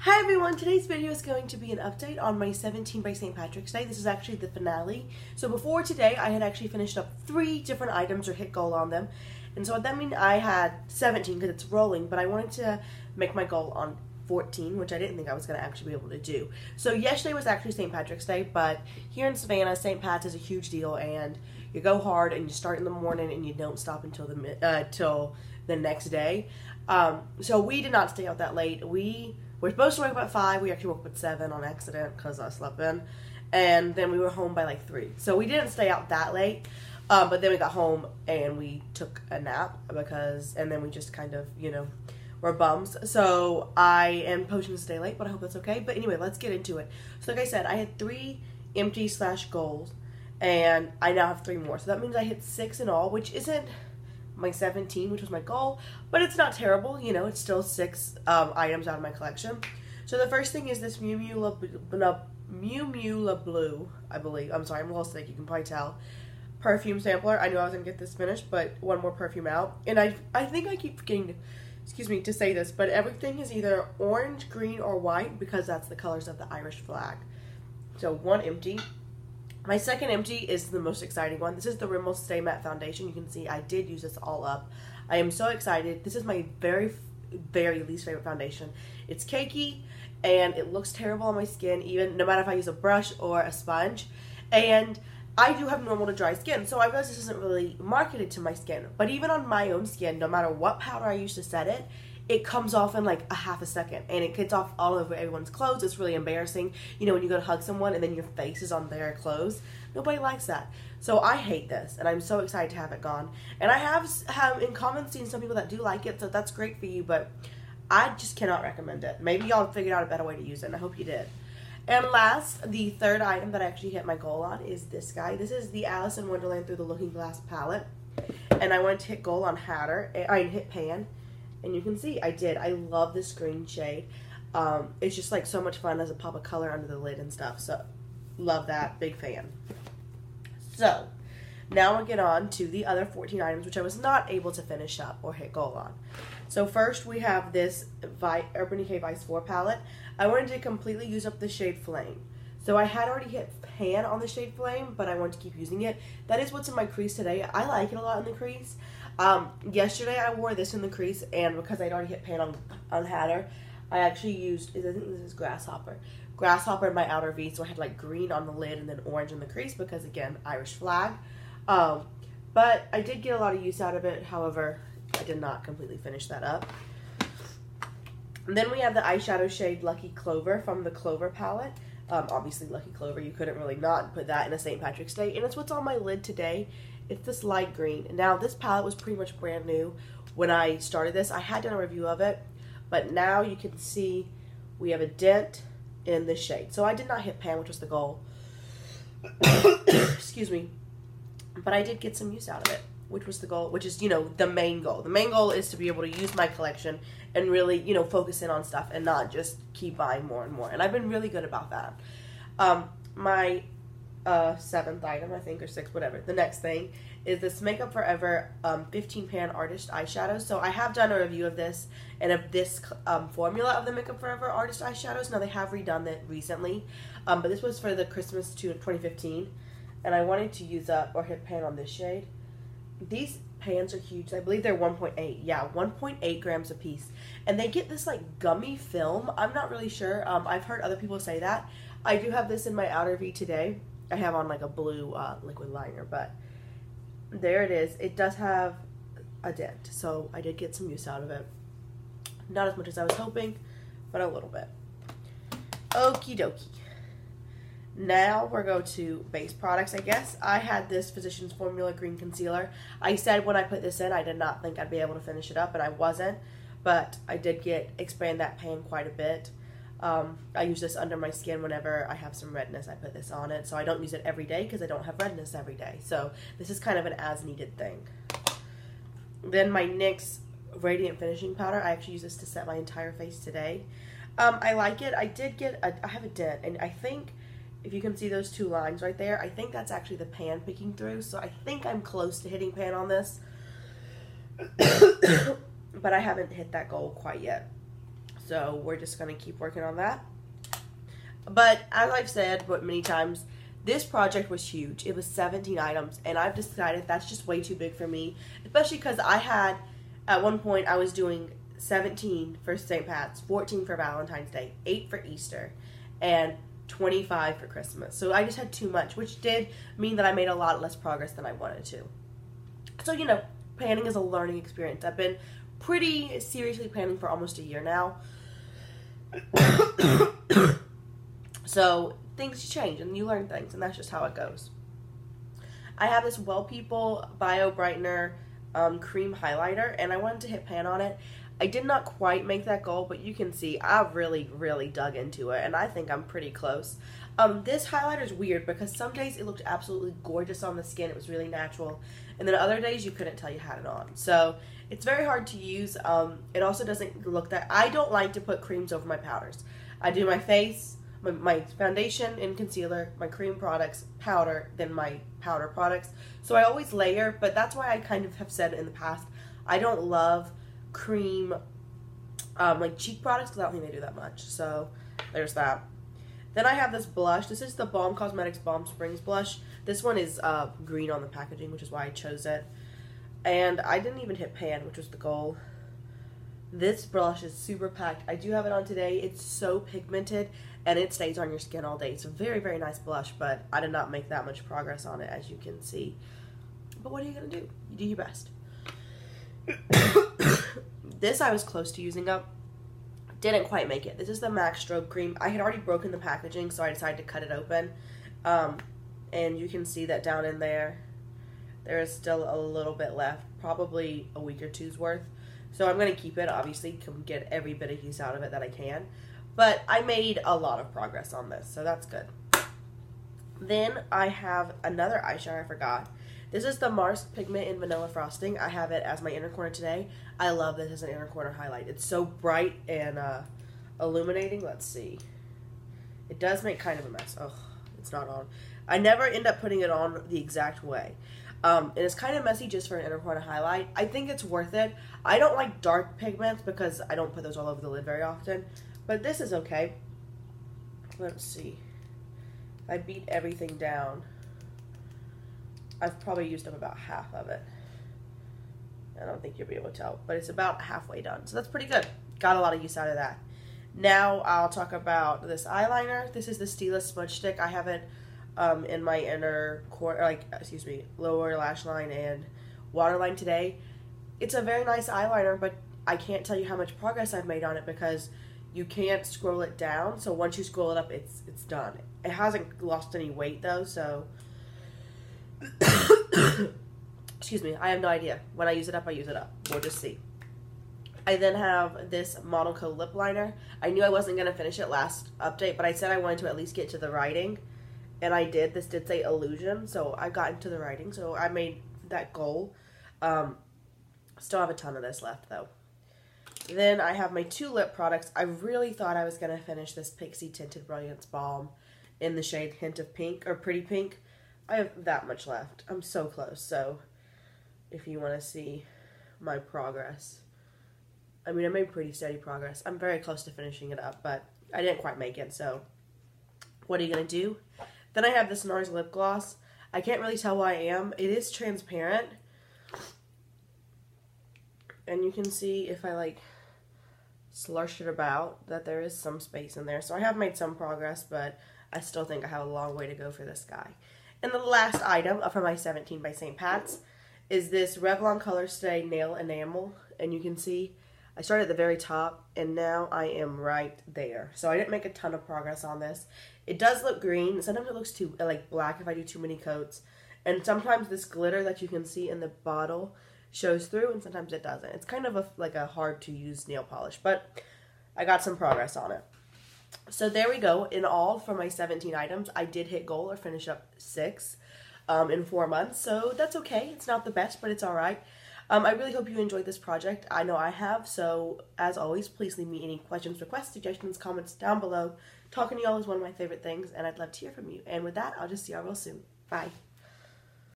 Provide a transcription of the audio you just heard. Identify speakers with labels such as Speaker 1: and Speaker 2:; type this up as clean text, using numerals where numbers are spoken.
Speaker 1: Hi everyone, today's video is going to be an update on my 17 by St. Patrick's Day. This is actually the finale. So before today, I had actually finished up 3 different items or hit goal on them. And so that means I had 17 because it's rolling, but I wanted to make my goal on 14, which I didn't think I was going to actually be able to do. So yesterday was actually St. Patrick's Day, but here in Savannah, St. Pat's is a huge deal, and you go hard and you start in the morning and you don't stop until the next day. So we did not stay out that late. We're supposed to wake up at 5. We actually woke up at 7 on accident because I slept in. And then we were home by like 3. So we didn't stay out that late. But then we got home and we took a nap and then we just kind of, were bums. So I am posting to stay late, but I hope that's okay. But anyway, let's get into it. So like I said, I had 3 empty / goals. And I now have 3 more. So that means I hit 6 in all, which isn't my 17, which was my goal, but it's not terrible. It's still 6 items out of my collection. So the first thing is this Miu Miu La Blue, I believe. I'm sorry, I'm a little sick, you can probably tell. Perfume sampler. I knew I was going to get this finished, but one more perfume out. And I think I keep forgetting, to say this, but everything is either orange, green, or white because that's the colors of the Irish flag. So 1 empty. My second empty is the most exciting one. This is the Rimmel Stay Matte Foundation. You can see I did use this all up. I am so excited. This is my very, very least favorite foundation. It's cakey and it looks terrible on my skin, even no matter if I use a brush or a sponge. And I do have normal to dry skin, so I realize this isn't really marketed to my skin. But even on my own skin, no matter what powder I use to set it, it comes off in like a half a second and it gets off all over everyone's clothes. It's really embarrassing. When you go to hug someone and then your face is on their clothes. Nobody likes that. So I hate this and I'm so excited to have it gone. And I have in comments seen some people that do like it, so that's great for you, but I just cannot recommend it. Maybe y'all figured out a better way to use it, and I hope you did. And last, the third item that I actually hit my goal on is this guy. This is the Alice in Wonderland Through the Looking Glass palette. And I wanted to hit goal on hit pan. And you can see I did. I love this green shade. It's just like so much fun as a pop of color under the lid and stuff. So love that. Big fan. So now we'll get on to the other 14 items which I was not able to finish up or hit goal on. So first we have this Urban Decay Vice 4 palette. I wanted to completely use up the shade Flame. So I had already hit pan on the shade Flame, but I want to keep using it. That is what's in my crease today. I like it a lot in the crease. Yesterday I wore this in the crease, and because I'd already hit pan on Hatter, I actually used, I think this is Grasshopper in my outer V, so I had like green on the lid and then orange in the crease because, again, Irish flag. But I did get a lot of use out of it. However, I did not completely finish that up. And then we have the eyeshadow shade Lucky Clover from the Clover palette. Obviously Lucky Clover, you couldn't really not put that in a St. Patrick's Day, and it's what's on my lid today. It's this light green. Now this palette was pretty much brand new when I started this. I had done a review of it, but now you can see we have a dent in this shade. So I did not hit pan, which was the goal. Excuse me. But I did get some use out of it, which was the goal, which is, the main goal. The main goal is to be able to use my collection and really, focus in on stuff and not just keep buying more and more. And I've been really good about that. My 7th item, I think, or 6th, whatever. The next thing is this Makeup Forever 15 pan Artist eyeshadows. So I have done a review of this and of this formula of the Makeup Forever Artist eyeshadows. Now they have redone that recently, but this was for the Christmas 2015, and I wanted to use up or hit pan on this shade. These pans are huge. I believe they're 1.8. Yeah, 1.8 grams a piece, and they get this like gummy film. I'm not really sure. I've heard other people say that. I do have this in my outer V today. I have on like a blue liquid liner, but there it is. It does have a dent, so I did get some use out of it. Not as much as I was hoping, but a little bit. Okie dokie. Now we're going to base products, I guess. I had this Physicians Formula Green Concealer. I said when I put this in, I did not think I'd be able to finish it up, and I wasn't, but I did expand that pan quite a bit. I use this under my skin whenever I have some redness. I put this on it, so I don't use it every day because I don't have redness every day. So this is kind of an as-needed thing. Then my NYX Radiant Finishing Powder. I actually use this to set my entire face today. I like it. I have a dent, and I think if you can see those 2 lines right there, I think that's actually the pan peeking through. So I think I'm close to hitting pan on this, but I haven't hit that goal quite yet. So we're just going to keep working on that. But as I've said many times, this project was huge. It was 17 items, and I've decided that's just way too big for me, especially because I had, at one point, I was doing 17 for St. Pat's, 14 for Valentine's Day, 8 for Easter, and 25 for Christmas. So I just had too much, which did mean that I made a lot less progress than I wanted to. So, you know, planning is a learning experience. I've been pretty seriously planning for almost a year now. So things change and you learn things, and that's just how it goes. I have this Well People Bio Brightener cream highlighter, and I wanted to hit pan on it. I did not quite make that goal, but you can see I've really dug into it, and I think I'm pretty close. This highlighter is weird because some days it looked absolutely gorgeous on the skin. It was really natural, and then other days you couldn't tell you had it on. So it's very hard to use. It also doesn't look that... I don't like to put creams over my powders. I do my face, my foundation and concealer, my cream products, powder, then my powder products. So I always layer, but that's why I kind of have said in the past, I don't love cream, like cheek products, because I don't think they do that much. So there's that. Then I have this blush. This is the Balm Cosmetics Balm Springs blush. This one is green on the packaging, which is why I chose it. And I didn't even hit pan, which was the goal. This blush is super packed. I do have it on today. It's so pigmented, and it stays on your skin all day. It's a very nice blush, but I did not make that much progress on it, as you can see. But what are you going to do? You do your best. This I was close to using up. Didn't quite make it. This is the MAC Strobe Cream. I had already broken the packaging, so I decided to cut it open. And you can see that down in there, there is still a little bit left. Probably a week or two's worth. So I'm going to keep it, obviously, to get every bit of use out of it that I can. But I made a lot of progress on this, so that's good. Then I have another eyeshadow I forgot. This is the Marsk Pigment in Vanilla Frosting. I have it as my inner corner today. I love this as an inner corner highlight. It's so bright and illuminating. Let's see. It does make kind of a mess. Oh, it's not on. I never end up putting it on the exact way. And it's kind of messy just for an inner corner highlight. I think it's worth it. I don't like dark pigments because I don't put those all over the lid very often. But this is okay. Let's see. I beat everything down. I've probably used up about half of it. I don't think you'll be able to tell, but it's about halfway done. So that's pretty good. Got a lot of use out of that. Now I'll talk about this eyeliner. This is the Stila Smudge Stick. I have it in my inner corner, lower lash line and waterline today. It's a very nice eyeliner, but I can't tell you how much progress I've made on it because you can't scroll it down. So once you scroll it up, it's done. It hasn't lost any weight though, so excuse me, I have no idea. When I use it up, I use it up. We'll just see. I then have this Monaco lip liner. I knew I wasn't going to finish it last update, but I said I wanted to at least get to the writing. And I did. This did say illusion, so I got into the writing. So I made that goal. Still have a ton of this left, though. Then I have my two lip products. I really thought I was going to finish this Pixie Tinted Brilliance Balm in the shade Hint of Pink, or Pretty Pink. I have that much left. I'm so close, so if you want to see my progress. I mean, I made pretty steady progress. I'm very close to finishing it up, but I didn't quite make it, so what are you going to do? Then I have this Nars lip gloss. I can't really tell who I am. It is transparent. And you can see if I, slush it about, that there is some space in there. So I have made some progress, but I still think I have a long way to go for this guy. And the last item for my 17 by St. Pat's is this Revlon Colorstay Nail Enamel. And you can see I started at the very top, and now I am right there. So I didn't make a ton of progress on this. It does look green. Sometimes it looks too black if I do too many coats. And sometimes this glitter that you can see in the bottle shows through, and sometimes it doesn't. It's kind of a hard to use nail polish, but I got some progress on it. So there we go. In all, for my 17 items, I did hit goal or finish up 6 in 4 months. So that's okay. It's not the best, but it's all right. I really hope you enjoyed this project. I know I have. So as always, please leave me any questions, requests, suggestions, comments down below. Talking to y'all is one of my favorite things, and I'd love to hear from you. And with that, I'll just see y'all real soon. Bye.